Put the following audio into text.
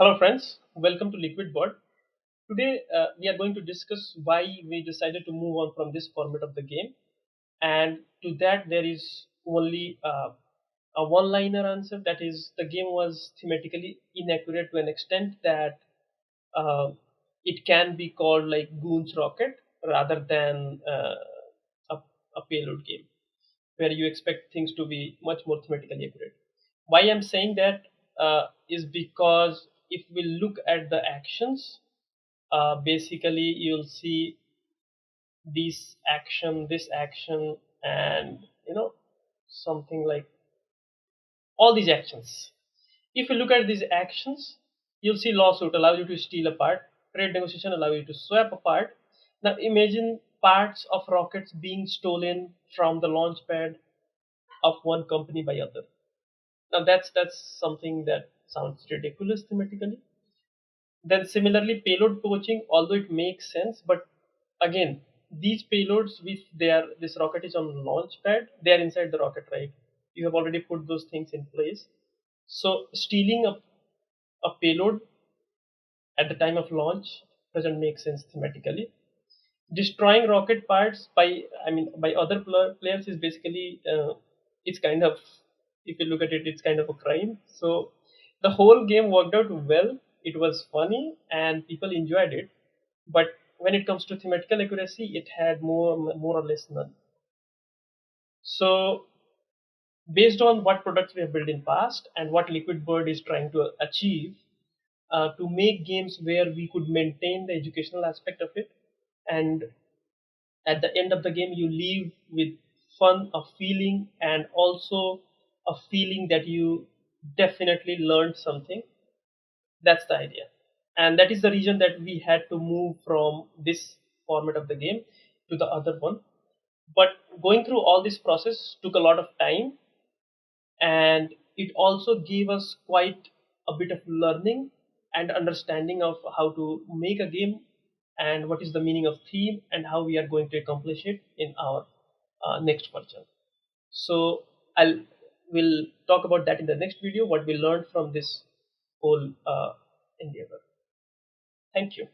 Hello friends, welcome to Liquid Board. Today we are going to discuss why we decided to move on from this format of the game, and to that there is only a one-liner answer. That is, the game was thematically inaccurate to an extent that uh, it can be called like Goon's Rocket rather than a, a payload game where you expect things to be much more thematically accurate. Why I'm saying that is because if we look at the actions, basically you'll see this action, and something like all these actions. If you look at these actions, you'll see lawsuit allows you to steal a part, trade negotiation allows you to swap a part. Now imagine parts of rockets being stolen from the launch pad of one company by other. Now that's something that sounds ridiculous thematically. Then similarly, payload poaching, although it makes sense, but again, these payloads, if they are this rocket is on launch pad, they are inside the rocket, right? You have already put those things in place. So stealing a payload at the time of launch doesn't make sense thematically. Destroying rocket parts by other players is basically it's kind of, if you look at it, it's kind of a crime. So the whole game worked out well. It was funny and people enjoyed it, but when it comes to thematical accuracy, it had more or less none. So based on what products we have built in past and what Liquid Bird is trying to achieve, to make games where we could maintain the educational aspect of it, and at the end of the game you leave with fun, a feeling, and also a feeling that you definitely learned something. That's the idea, and that is the reason that we had to move from this format of the game to the other one. But going through all this process took a lot of time, and it also gave us quite a bit of learning and understanding of how to make a game and what is the meaning of theme and how we are going to accomplish it in our next version. So I'll we'll talk about that in the next video, what we learned from this whole endeavor. Thank you.